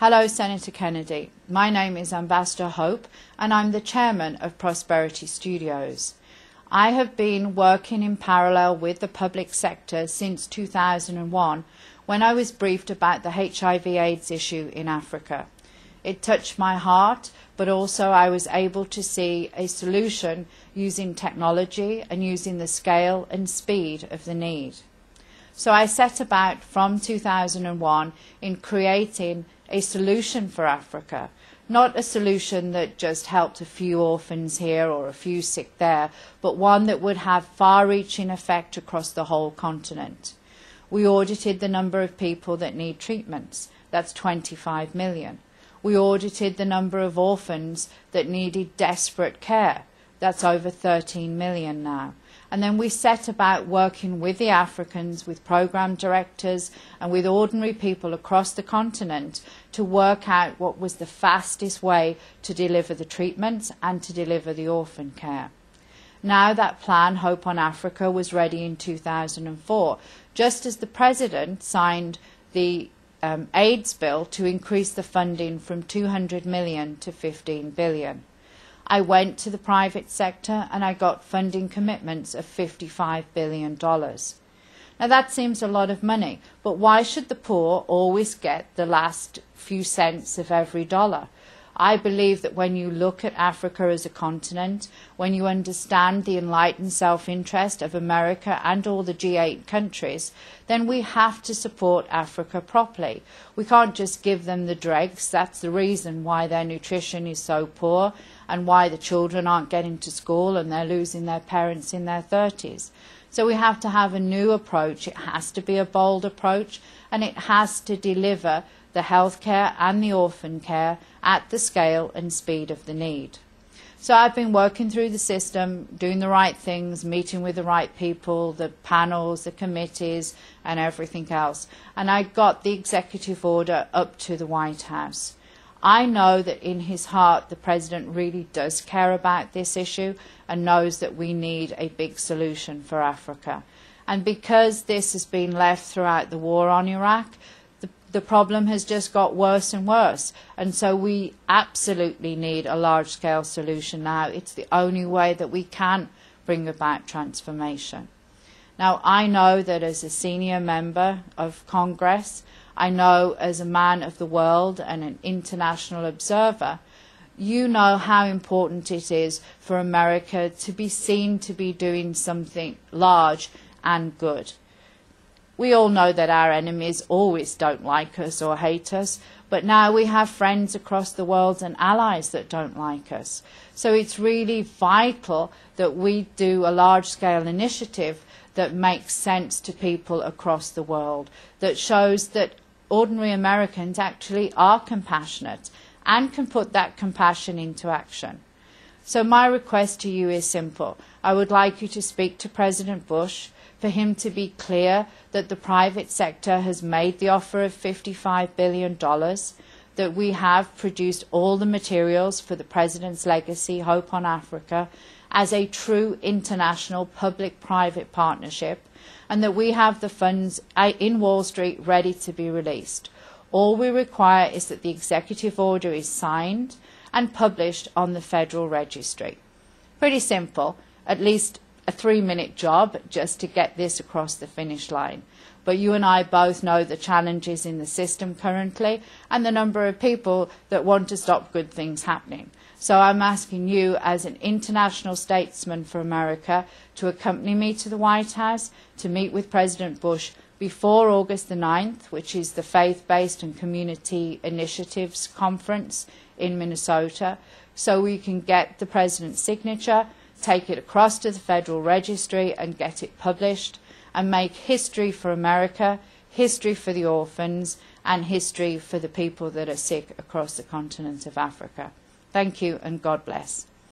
Hello, Senator Kennedy. My name is Ambassador Hope, and I'm the chairman of Prosperity Studios. I have been working in parallel with the public sector since 2001, when I was briefed about the HIV/AIDS issue in Africa. It touched my heart, but also I was able to see a solution using technology and using the scale and speed of the need. So I set about from 2001 in creating a solution for Africa, not a solution that just helped a few orphans here or a few sick there, but one that would have far-reaching effect across the whole continent. We audited the number of people that need treatments. That's 25 million. We audited the number of orphans that needed desperate care. That's over 13 million now. And then we set about working with the Africans, with program directors and with ordinary people across the continent to work out what was the fastest way to deliver the treatments and to deliver the orphan care. Now that plan, Hope on Africa, was ready in 2004, just as the President signed the AIDS bill to increase the funding from 200 million to 15 billion. I went to the private sector and I got funding commitments of $55 billion. Now that seems a lot of money, but why should the poor always get the last few cents of every dollar? I believe that when you look at Africa as a continent, when you understand the enlightened self-interest of America and all the G8 countries, then we have to support Africa properly. We can't just give them the dregs. That's the reason why their nutrition is so poor and why the children aren't getting to school and they're losing their parents in their 30s. So we have to have a new approach. It has to be a bold approach, and it has to deliver the health care and the orphan care at the scale and speed of the need. So I've been working through the system, doing the right things, meeting with the right people, the panels, the committees, and everything else. And I got the executive order up to the White House. I know that in his heart the President really does care about this issue and knows that we need a big solution for Africa. And because this has been left throughout the war on Iraq, the problem has just got worse and worse. And so we absolutely need a large-scale solution now. It's the only way that we can bring about transformation. Now, I know that as a senior member of Congress, I know as a man of the world and an international observer, you know how important it is for America to be seen to be doing something large and good. We all know that our enemies always don't like us or hate us, but now we have friends across the world and allies that don't like us. So it's really vital that we do a large-scale initiative that makes sense to people across the world, that shows that ordinary Americans actually are compassionate and can put that compassion into action. So my request to you is simple. I would like you to speak to President Bush, for him to be clear that the private sector has made the offer of $55 billion, that we have produced all the materials for the President's legacy, Hope on Africa, as a true international public-private partnership, and that we have the funds in Wall Street ready to be released. All we require is that the executive order is signed and published on the Federal Registry. Pretty simple, at least a 3-minute job just to get this across the finish line. But you and I both know the challenges in the system currently and the number of people that want to stop good things happening. So I'm asking you as an international statesman for America to accompany me to the White House to meet with President Bush before August the 9th, which is the Faith-Based and Community Initiatives Conference in Minnesota, so we can get the President's signature, take it across to the Federal Registry and get it published, and make history for America, history for the orphans, and history for the people that are sick across the continent of Africa. Thank you, and God bless.